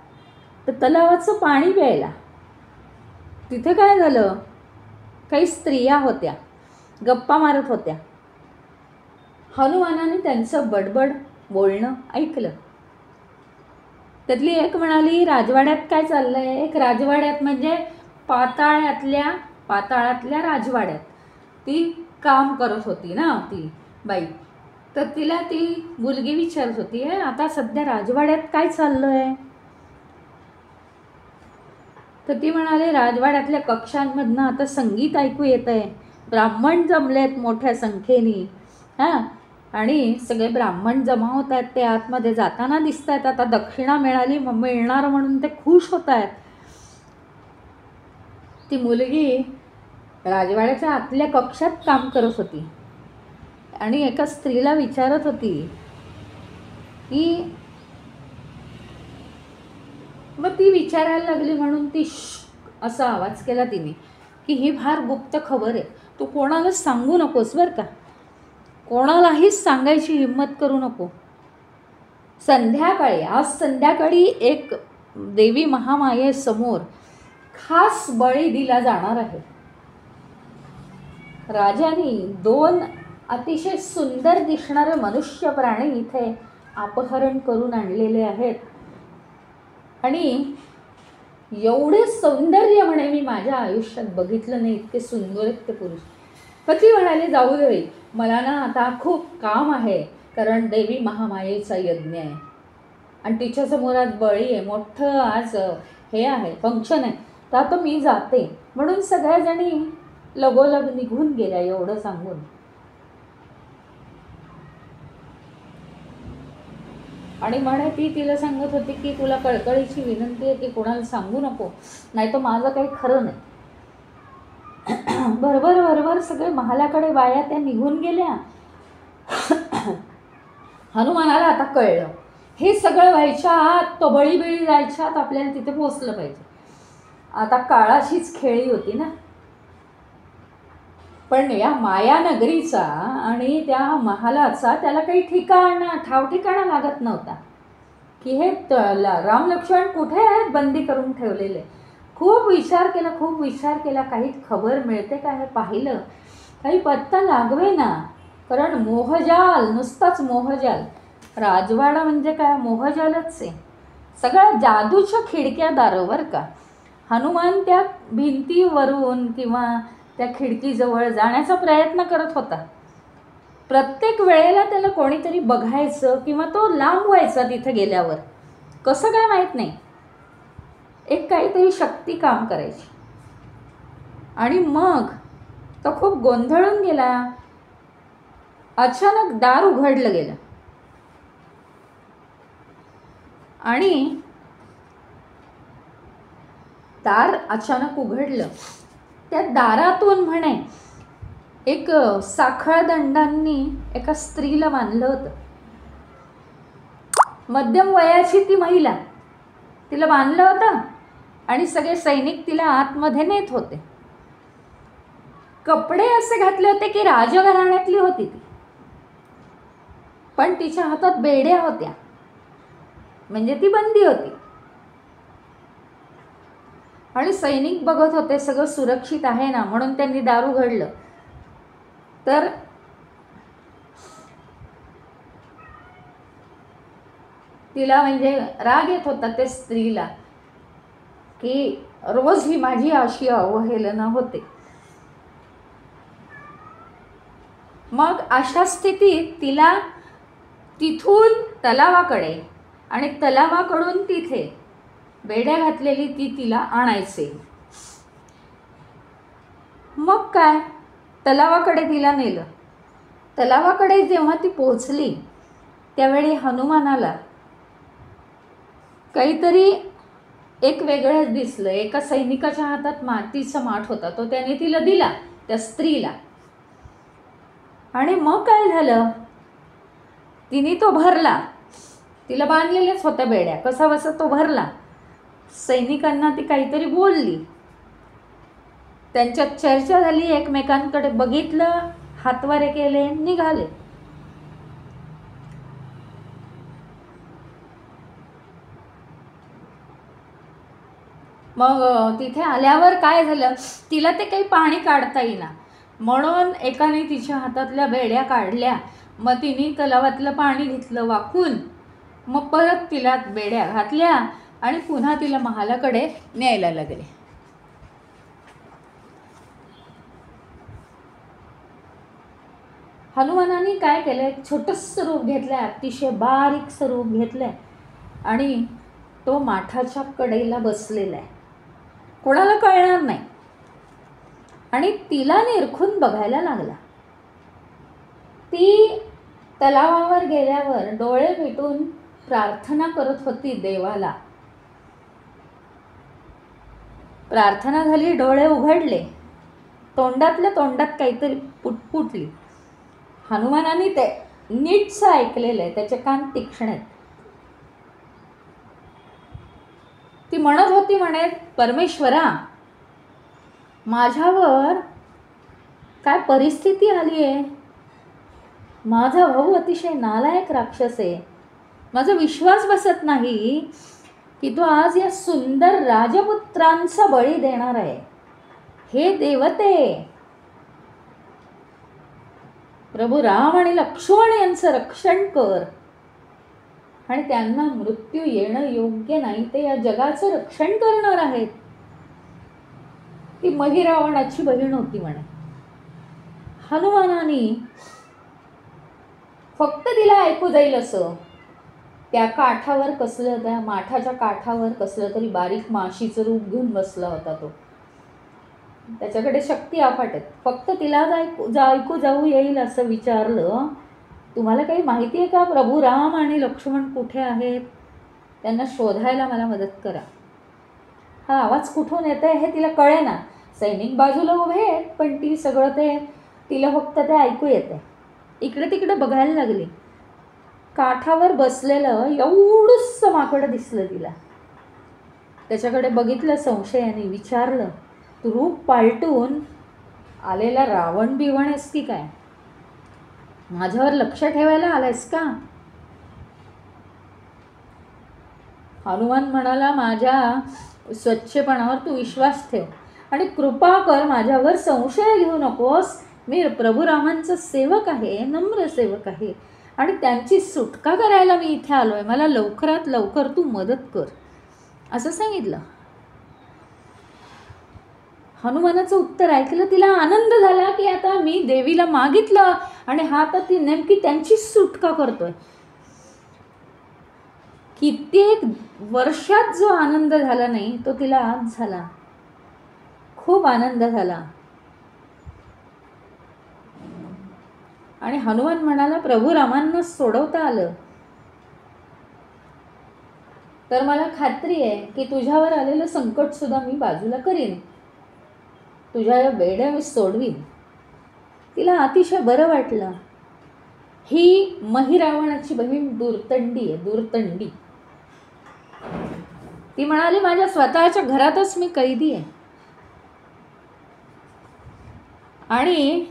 Speaker 1: तर तलावाचं पाणी प्यायला. तिथे काय झालं, काही स्त्रिया होत्या, गप्पा मारत होत्या. हनुमानाने त्यांचं बडबड बोलणं ऐकलं. त्यातली एक म्हणाली, राजवाड्यात काय चाललंय? एक राजवाड्यात म्हणजे पाताळातल्या राजवाड्यात ती काम करत होती ना ती बाई. तर तिला ती मुलगी विचारत होती, आता सध्या राजवाड्यात काय चाललंय? तर ती म्हणाली, राजवाड्यातल्या कक्षांमधनं आता संगीत ऐकू येत आहे. ब्राह्मण जमलेत मोठ्या संख्येने. हां, आणि सगळे ब्राह्मण जमा होत आहेत, ते आतमध्ये जाताना दिसत आहेत. आता दक्षिणा मिळणार म्हणून ते खुश होत आहेत. ती मुलगी राजवाड्याच्या आतल्या कक्षात काम करत होती आणि एका स्त्रीला विचारत होती की, मग ती विचारायला लागली म्हणून ती असा आवाज केला तिने की ही फार गुप्त खबर आहे, तू कोणालाच सांगू नकोस बरं का, कोणालाहीच सांगायची हिंमत करू नको. आज संध्याकाळी एक देवी महामायेसमोर खास बळी दिला जाणार आहे. राजाने 2 अतिशय सुंदर दिसणारे मनुष्य प्राणी इथे अपहरण करून आणलेले आहेत आणि एवढे सौंदर्य म्हणे मी माझ्या आयुष्यात बघितलं नाही, इतके सुंदर आहेत ते पुरुष. पती म्हणाले, जाऊ दे, मला ना आता खूप काम आहे, कारण देवी महामायेचा यज्ञ आहे आणि तिच्यासमोर आज बळी आहे, मोठं आज हे आहे, फंक्शन आहे, तर आता मी जाते. म्हणून सगळ्याजणी लगोलग निघून गेल्या. एवढं सांगून आणि म्हणे ती तिला सांगत होती की तुला कळकळीची विनंती आहे की कोणाला सांगू नको, नाही तर माझं काही खरं नाही. भरभर भरभर सगळे महालाकडे बाया त्या निघून गेल्या. हनुमानाला आता कळलं हे सगळं व्हायच्या आत, तो बळी जायच्या आत आपल्याला तिथे पोचलं पाहिजे. आता काळाशीच खेळी होती ना. पण या मायानगरीचा आणि त्या महालाचा त्याला काही ठाव ठिकाणा लागत नव्हता की हे राम लक्ष्मण कुठे आहेत बंदी करून ठेवलेले. खूप विचार केला, काही खबर मिळते का हे पाहिलं, काही पत्ता लागवे ना. कारण मोहजाल, नुसताच मोहजाल. राजवाडा म्हणजे काय, मोहजालच आहे. सगळ्या जादूच्या खिडक्या दारं बरं का. हनुमान त्या भिंतीवरून किंवा त्या खिडकीजवळ जाण्याचा प्रयत्न करत होता. प्रत्येक वेळेला त्याला कोणीतरी बघायचं किंवा तो लांब व्हायचा तिथे गेल्यावर, कसं काय माहीत नाही. एक काहीतरी शक्ती काम करायची. आणि मग तो खूप गोंधळून गेला. अचानक दार उघडलं गेलं आणि दार अचानक उघडलं. त्या दारातून म्हणे एक साखळदंडांनी एका स्त्रीला बांधलं होतं. मध्यम वयाची ती महिला, तिला बांधलं होतं आणि सगळे सैनिक तिला आतमध्ये नेत होते. कपडे असे घातले होते की राजघराण्यातली होती ती, पण तिच्या हातात बेड्या होत्या, म्हणजे ती बंदी होती. आणि सैनिक बघत होते सगळं सुरक्षित आहे ना, म्हणून त्यांनी दार उघडलं. तर तिला म्हणजे राग येत होता त्या स्त्रीला की रोज ही माझी अशी अवहेलना होते. मग अशा स्थितीत तिला तिथून तलावाकडे आणि तलावाकडून तिथे बेड्या घातलेली तिला आणायचे. मग काय, तलावाकडे तिला नेलं. तलावाकडे जेव्हा ती पोहोचली त्यावेळी हनुमानाला काहीतरी एक वेगळंच दिसलं. एका सैनिकाच्या हातात मातीचा माठ होता, तो त्याने तिला दिला त्या स्त्रीला. आणि मग काय झालं, तिने तो भरला. तिला बांधलेल्याच होत्या बेड्या, कसा बसा तो भरला. सैनिकांना ती काहीतरी बोलली, त्यांच्यात चर्चा झाली, एकमेकांकडे बघितलं, हातवारे केले, निघाले. मग तिथे आल्यावर काय झालं, तिला ते काही पाणी काढता येईना, म्हणून एकाने तिच्या हातातल्या बेड्या काढल्या. मग तिने तलावातलं पाणी घेतलं वाकून, मग परत तिला बेड्या घातल्या आणि पुन्हा तिला महालाकडे न्यायला लागले. हनुमानाने काय केलं, एक छोटंसं रूप घेतलंय, अतिशय बारीक स्वरूप घेतलंय आणि तो माठाच्या कडेला बसलेला आहे, कोणाला कळणार नाही. आणि तिला निरखून बघायला लागला. ती तलावावर गेल्यावर डोळे मिटून प्रार्थना करत होती देवाला. प्रार्थना झाली, डोळे उघडले, तोंडातल्या तोंडात काहीतरी पुटपुटली. हनुमानाने ते नीटचं ऐकलेलं आहे, त्याचे कान तीक्ष्ण आहेत. ती म्हणत होती, म्हणे परमेश्वरा, माझ्यावर काय परिस्थिती आली आहे. माझा भाऊ अतिशय नालायक राक्षस आहे. माझा विश्वास बसत नाही की तो आज या सुंदर राजपुत्रांचा बळी देणार आहे. हे देवते, प्रभू राम आणि लक्ष्मण यांचं रक्षण कर. आणि त्यांना मृत्यू येणं योग्य नाही, ते या जगाचं रक्षण करणार आहेत. ती महिरावणाची बहीण होती म्हणे. हनुमानाने फक्त तिला ऐकू जाईल असं त्या काठावर कसलं, त्या माठाच्या काठावर कसलं तरी बारीक माशीचं रूप घेऊन बसला होता तो. त्याच्याकडे शक्ती अफाट आहेत. फक्त तिला ऐकू जाऊ येईल असं विचारलं तुम्हाला काही माहिती आहे का प्रभू राम आणि लक्ष्मण कुठे आहेत? त्यांना शोधायला मला मदत करा. हा आवाज कुठून येत आहे हे तिला कळेना. सैनिक बाजूला उभे आहेत, पण ती सगळं ते तिला फक्त ते ऐकू येते. इकडे तिकडे बघायला लागली. काठावर बसलेलं एवढंसं माकडं दिसलं तिला. त्याच्याकडे बघितलं संशयाने, विचारलं, तू रूप पालटून आलेला रावण बिवण आहेस की काय? माझ्यावर लक्ष ठेवायला आलायस का? हनुमान म्हणाला, माझ्या स्वच्छपणावर तू विश्वास ठेव आणि कृपा कर, माझ्यावर संशय घेऊ नकोस. मी प्रभू रामांचा सेवक आहे, नम्र सेवक आहे आणि त्यांची सुटका करायला मी इथे आलोय. मला लवकरात लवकर तू मदत कर, असं सांगितलं. हनुमानाचं उत्तर ऐकलं, तिला आनंद झाला की आता मी देवीला मागितलं आणि हा तर ती नेमकी त्यांची सुटका करतोय. कित्येक वर्षात जो आनंद झाला नाही तो तिला आज झाला. खूप आनंद झाला. आणि हनुमान म्हणाला, प्रभू रामांना सोडवता आलं तर मला खात्री आहे की तुझ्यावर आलेलं संकट सुद्धा मी बाजूला करीन, तुझ्या या बेड्या मी सोडवीन. तिला अतिशय बरं वाटलं. ही महिरावणाची बहीण दूरतंडी आहे, दूरतंडी. ती म्हणाली, माझ्या स्वतःच्या घरातच मी कैदी आहे आणि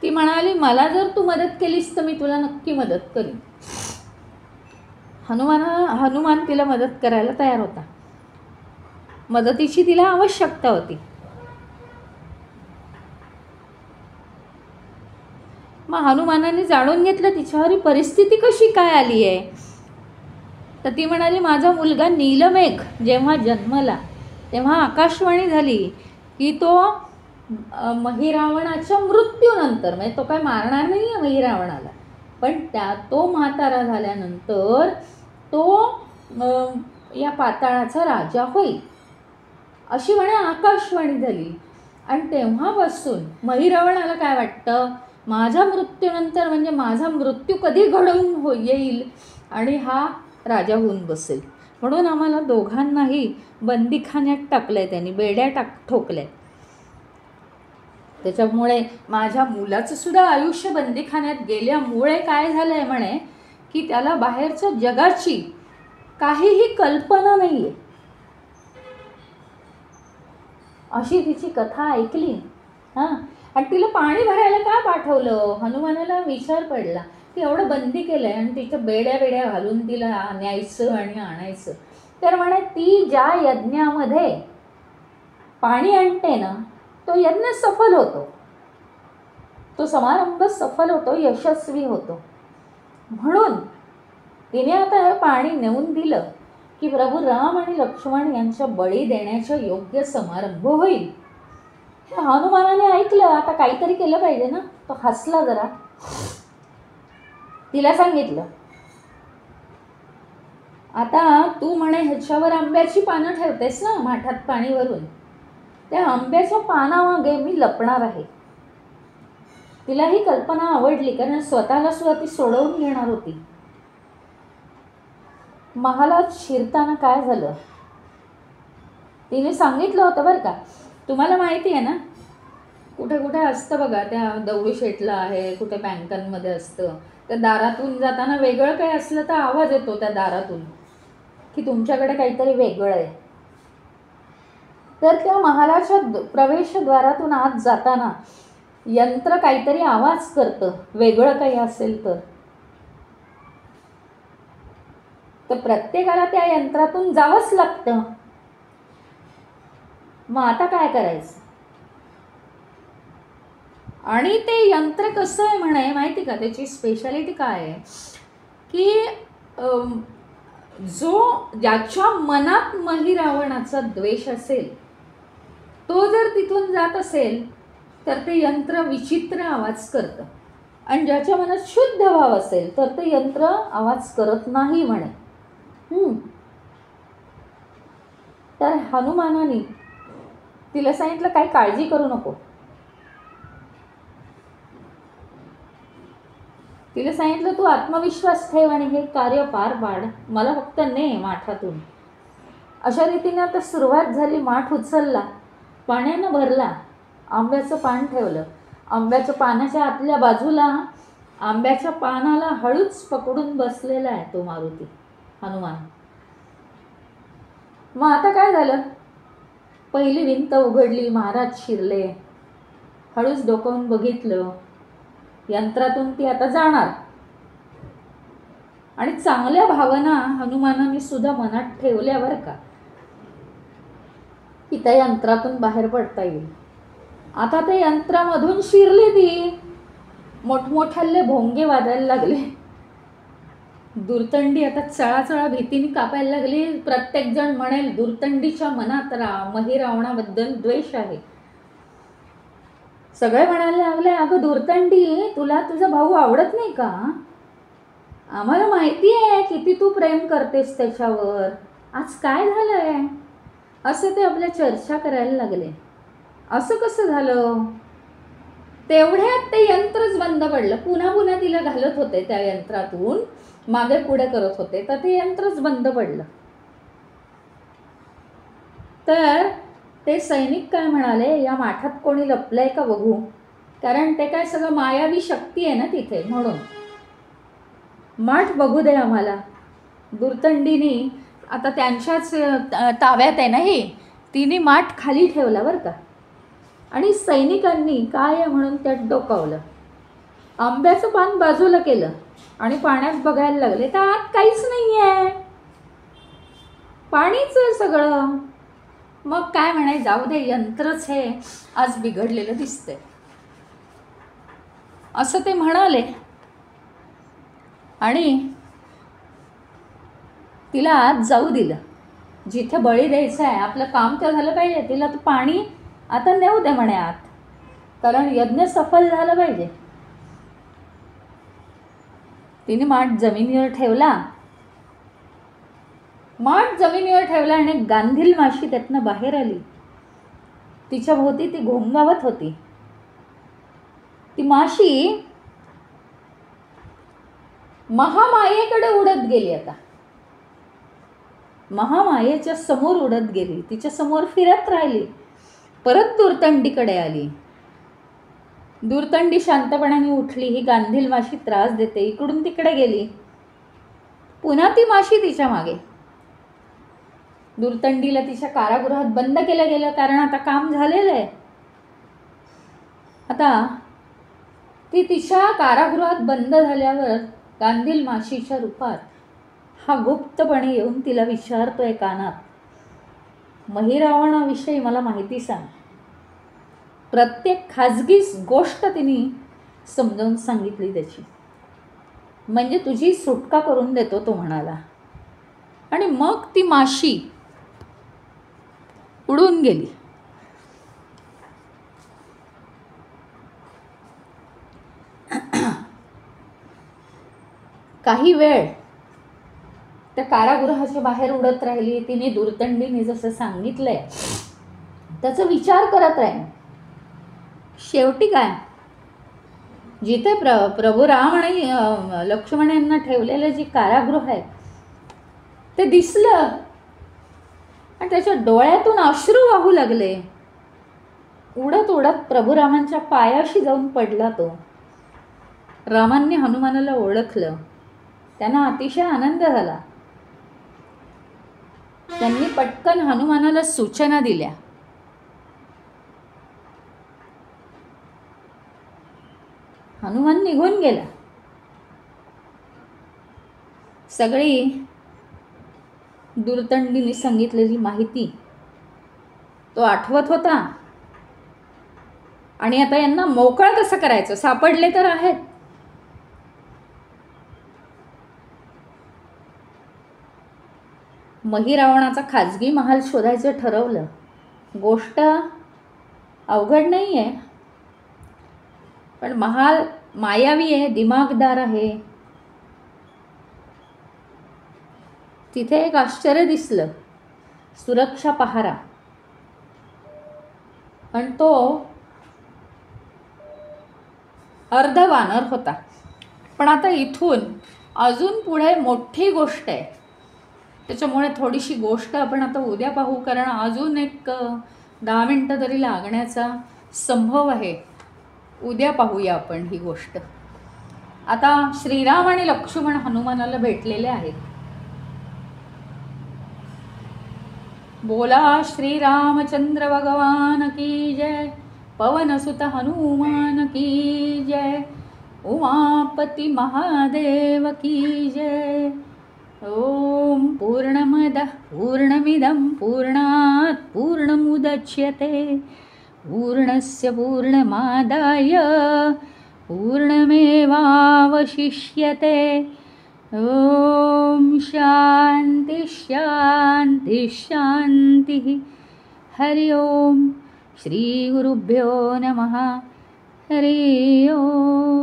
Speaker 1: ती म्हणाली, मला जर तू मदत केलीस तर मी तुला नक्की मदत करीन. हनुमान तिला मदत करायला तयार होता. मदतीची तिला आवश्यकता होती. मग हनुमानाने जाणून घेतलं तिच्यावर परिस्थिती कशी काय आली आहे. तर ती म्हणाली, माझा मुलगा नीलमेघ जेव्हा जन्मला तेव्हा आकाशवाणी झाली की तो महिरावणाच्या मृत्यूनंतर, म्हणजे तो काय मारणार नाही आहे महिरावणाला, पण तो म्हातारा झाल्यानंतर तो या पाताळाचा राजा होईल, अशी म्हणे आकाशवाणी झाली. आणि तेव्हापासून महिरावणाला काय वाटतं, माझ्या मृत्यूनंतर म्हणजे माझा मृत्यू कधी घडून येईल आणि हा राजा होऊन बसेल. म्हणून आम्हाला दोघांनाही बंदीखान्यात टाकलंय, त्यांनी बेड्या ठोकल्या. त्याच्यामुळे माझ्या मुलाचं सुद्धा आयुष्य बंदीखान्यात गेल्यामुळे काय झालं आहे म्हणे की त्याला बाहेरच्या जगाची काहीही कल्पना नाही आहे. अशी तिची कथा ऐकली. हां, आणि तिला पाणी भरायला का पाठवलं? हनुमानाला विचार पडला की एवढं बंदी केलं आहे आणि तिच्या बेड्या घालून तिला न्यायचं आणि आणायचं. तर म्हणे ती ज्या यज्ञामध्ये पाणी आणते ना, तो यज्ञ सफल होतो, तो समारंभ सफल होतो, यशस्वी होतो. म्हणून तिने आता हे पाणी नेऊन दिलं की प्रभू राम आणि लक्ष्मण यांच्या बळी देण्याचा योग्य समारंभ होईल. हे हनुमानाने ऐकलं. आता काहीतरी केलं पाहिजे ना. तो हसला जरा. तिला सांगितलं, आता तू म्हणे ह्याच्यावर आंब्याची पानं ठेवतेस ना माठात पाणी भरून, त्या आंब्याच्या पानामागे मी लपणार आहे. तिला ही कल्पना आवडली, कारण स्वतःला सुद्धा ती सोडवून घेणार होती. महालात शिरताना काय झालं, तिने सांगितलं होतं बरं का. तुम्हाला माहिती आहे ना, कुठे कुठे असतं बघा, त्या दगडूशेठला आहे, कुठे बँकांमध्ये असतं, त्या दारातून जाताना वेगळं काही असलं तर आवाज येतो त्या दारातून की तुमच्याकडे काहीतरी वेगळं आहे. तर त्या महालाच्या प्रवेशद्वारातून आत जाताना यंत्र काहीतरी आवाज करतं, वेगळं काही असेल तर प्रत्येकाला त्या यंत्रातून जावंच लागतं. मग आता काय करायचं? आणि ते यंत्र कसं आहे म्हणे माहिती का, त्याची स्पेशालिटी काय आहे की ज्याच्या मनात महिरावणाचा द्वेष असेल तो जर तिथून जात असेल तर ते यंत्र विचित्र आवाज करतं, आणि ज्याच्या मनात शुद्ध भाव असेल तर ते यंत्र आवाज करत नाही म्हणे. तर हनुमानाने तिला सांगितलं काही काळजी करू नको. तिला सांगितलं तू आत्मविश्वास ठेव आणि हे कार्य पार पाड, मला फक्त ने माठातून. अशा रीतीने आता सुरुवात झाली. माठ उचलला, पाण्यानं भरला, आंब्याचं पान ठेवलं. आंब्याच्या पानाच्या आतल्या बाजूला आंब्याच्या पानाला हळूच पकडून बसलेला आहे तो मारुती हनुमान. मग आता काय झालं? पहिली भिंत उघडली, महाराज शिरले. हळूच डोकावून बघितलं, यंत्रातून ती आता जाणार. आणि चांगल्या भावना हनुमानाने सुद्धा मनात ठेवल्यावर का की त्या यंत्रातून बाहेर पडता येईल. आता त्या यंत्रामधून शिरली ती. मोठमोठाले भोंगे वाजायला लागले. दुर्तंडी आता चळाचळा भीतीने कापायला लागली. प्रत्येक जण म्हणेल दुर्तंडीच्या मनात मही रावणाबद्दल द्वेष आहे. सगळे म्हणायला लागले, अगं दुर्तंडी, तुला तुझा भाऊ आवडत नाही का? आम्हाला माहिती आहे किती तू प्रेम करतेस त्याच्यावर, आज काय झालंय? असं ते आपल्या चर्चा करायला लागले. असं कसं झालं? तेवढ्यात ते यंत्रच बंद पडलं. पुन्हा पुन्हा तिला घालत होते त्या यंत्रातून, मागे पुढे करत होते, तर ते यंत्रच बंद पडलं. तर ते सैनिक काय म्हणाले, या माठात कोणी लपलंय का बघू, कारण ते काय सगळं मायावी शक्ती आहे ना तिथे, म्हणून माठ बघू दे आम्हाला. दुर्तंडीनी आता त्यांच्याच ताब्यात आहे नाही, तिने माठ खाली ठेवला बरं का, आणि सैनिकांनी काय आहे म्हणून त्यात डोकावलं. आंब्याचं पान बाजूला केलं आणि पाण्यात बघायला लागले, तर आत काहीच नाही आहे, पाणीच आहे सगळं. मग काय म्हणाय, जाऊ दे, यंत्रच हे आज बिघडलेलं दिसतंय, असं ते म्हणाले. आणि तिला आत जाऊ दिलं. जिथे बळी द्यायचं आहे, आपलं काम तर झालं पाहिजे, तिला तर पाणी आता नेऊ दे म्हणे आत, कारण यज्ञ सफल झालं पाहिजे. तिने माठ जमिनीवर ठेवला. माठ जमिनीवर ठेवला आणि गांधील माशी त्यातनं बाहेर आली. तिच्या भोवती ती घोंगावत होती. ती माशी महामायेकडे उडत गेली. आता महामायेच्या समोर उडत गेली, तिच्या समोर फिरत राहिली, परत दुर्तंडीकडे आली. दुर्तंडी शांतपणाने उठली. ही गांधील माशी त्रास देते, इकडून तिकडे गेली. पुन्हा ती माशी तिच्या मागे. दुर्तंडीला तिच्या कारागृहात बंद केलं गेलं, कारण आता काम झालेलं आहे. आता ती तिच्या कारागृहात बंद झाल्यावर गांधील माशीच्या रूपात हा गुप्तपणे येऊन तिला विचारतोय कानात, महिरावणाविषयी मला माहिती सांग. प्रत्येक खाजगी गोष्ट तिने समजावून सांगितली त्याची, म्हणजे तुझी सुटका करून देतो तो म्हणाला. आणि मग ती माशी उडून गेली. काही वेळ त्या कारागृहाच्या बाहेर उडत राहिली. तिने दुर्तंडीने जसं सांगितलंय त्याचा विचार करत राहील. शेवटी काय, जिथे प्रभू राम आणि लक्ष्मण यांना ठेवलेलं जे कारागृह आहे ते दिसलं आणि त्याच्या डोळ्यातून अश्रू वाहू लागले. उडत उडत प्रभू रामांच्या पायाशी जाऊन पडला तो. रामांनी हनुमानाला ओळखलं. त्यांना अतिशय आनंद झाला. त्यांनी पटकन हनुमानाला सूचना दिल्या. हनुमान निघून गेला. सगळी दुर्तंडीने सांगितलेली माहिती तो आठवत होता. आणि आता यांना मोकळं कसं करायचं, सापडले तर आहेत. महिरावणाचा खाजगी महाल शोधायचं ठरवलं. गोष्ट अवघड नाही आहे, पण महाल मायावी आहे, दिमागदार आहे. तिथे एक आश्चर्य दिसलं, सुरक्षा पहारा. आणि तो अर्ध वानर होता. पण आता इथून अजून पुढे मोठी गोष्ट आहे, त्याच्यामुळे थोडीशी गोष्ट आपण आता उद्या पाहू, कारण अजून एक 10 मिनटं तरी लागण्याचा संभव आहे. उद्या पाहूया आपण ही गोष्ट. आता श्रीराम आणि लक्ष्मण हनुमानाला भेटलेले आहेत. बोला श्रीरामचंद्र भगवान की जय, पवनसुत हनुमान की जय, उमापती महादेव की जय. ओम पूर्णमदः पूर्णमिदं पूर्णात् पूर्णमुदच्यते पूर्णस्य पूर्णमादाय पूर्णमेवावशिष्यते. ओम शांति शांति शांति. हरि ओम. श्री गुरुभ्यो नमः. हरि ओम.